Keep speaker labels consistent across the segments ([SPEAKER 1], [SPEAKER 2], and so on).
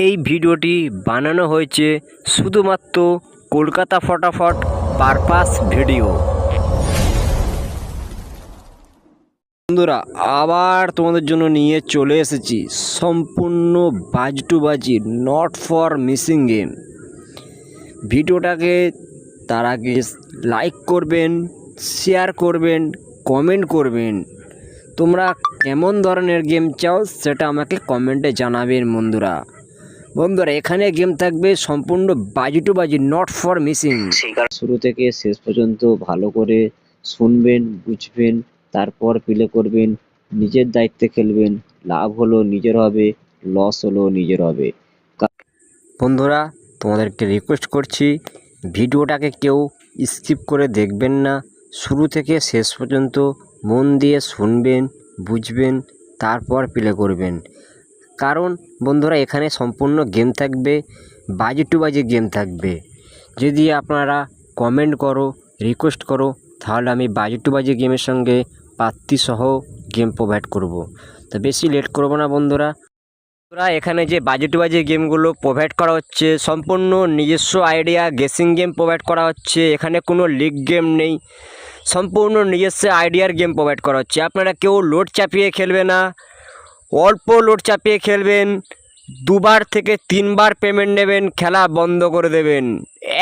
[SPEAKER 1] এই ভিডিওটি বানানো হয়েছে শুধুমাত্র কলকাতা ফটাফট পারপাস ভিডিও। বন্ধুরা, আবার তোমাদের জন্য নিয়ে চলে এসেছি সম্পূর্ণ বাজ টু বাজি নট ফর মিসিং গেম। ভিডিওটাকে তার আগে লাইক করবেন, শেয়ার করবেন, কমেন্ট করবেন। তোমরা কেমন ধরনের গেম চাও সেটা আমাকে কমেন্টে জানাবেন বন্ধুরা। এখানে গেম থাকবে সম্পূর্ণ বাজি টু বাজি নট ফর মিসিং। শুরু থেকে শেষ পর্যন্ত ভালো করে শুনবেন, বুঝবেন, তারপর প্লে করবেন। নিজের দায়িত্বে খেলবেন। লাভ হলো নিজের হবে, লস হলো নিজের হবে। বন্ধুরা, তোমাদেরকে রিকোয়েস্ট করছি ভিডিওটাকে কেউ স্কিপ করে দেখবেন না। শুরু থেকে শেষ পর্যন্ত মন দিয়ে শুনবেন, বুঝবেন, তারপর প্লে করবেন। কারণ বন্ধুরা, এখানে সম্পূর্ণ গেম থাকবে, বাজি টু বাজি গেম থাকবে। যদি আপনারা কমেন্ট করো, রিকোয়েস্ট করো, তাহলে আমি বাজি টু বাজি গেমের সঙ্গে পাত্তিসহ গেম প্রোভাইড করব। তো বেশি লেট করব না বন্ধুরা। এখানে যে বাজি টু বাজি গেমগুলো প্রোভাইড করা হচ্ছে সম্পূর্ণ নিজস্ব আইডিয়া গেসিং গেম প্রোভাইড করা হচ্ছে। এখানে কোনো লিগ গেম নেই, সম্পূর্ণ নিজস্ব আইডিয়ার গেম প্রোভাইড করা হচ্ছে। আপনারা কেউ লোড চাপিয়ে খেলবে না, অল্প লোড চাপিয়ে খেলবেন। 2বার থেকে 3বার পেমেন্ট নেবেন, খেলা বন্ধ করে দেবেন।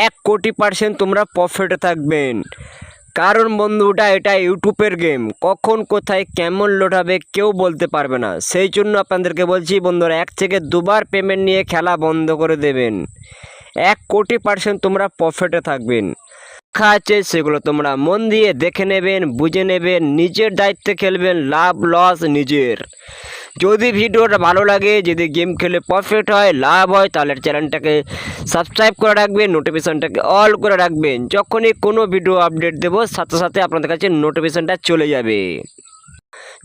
[SPEAKER 1] 1 কোটি% তোমরা প্রফিটে থাকবেন। কারণ বন্ধুটা এটা ইউটিউবের গেম, কখন কোথায় কেমন লোড হবে কেউ বলতে পারবে না। সেই জন্য আপনাদেরকে বলছি বন্ধুরা, 1 থেকে 2বার পেমেন্ট নিয়ে খেলা বন্ধ করে দেবেন। 1 কোটি% তোমরা প্রফিটে থাকবেন। লেখা আছে সেগুলো তোমরা মন দিয়ে দেখে নেবেন, বুঝে নেবেন, নিজের দায়িত্বে খেলবেন, লাভ লস নিজের। যদি ভিডিওটা ভালো লাগে, যদি গেম খেলে প্রফিট হয়, লাভ হয়, তাহলে চ্যানেলটাকে সাবস্ক্রাইব করে রাখবেন, নোটিফিকেশানটাকে অল করে রাখবেন। যখনই কোনো ভিডিও আপডেট দেবো সাথে সাথে আপনাদের কাছে নোটিফিকেশানটা চলে যাবে।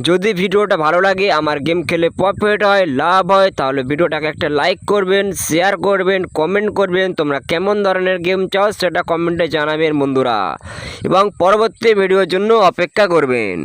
[SPEAKER 1] যদি ভিডিওটা ভালো লাগে, আমার গেম খেলে প্রফিট হয়, লাভ হয়, তাহলে ভিডিওটাকে একটা লাইক করবেন, শেয়ার করবেন, কমেন্ট করবেন। তোমরা কেমন ধরনের গেম চাও সেটা কমেন্টে জানাবেন বন্ধুরা, এবং পরবর্তী ভিডিওর জন্য অপেক্ষা করবেন।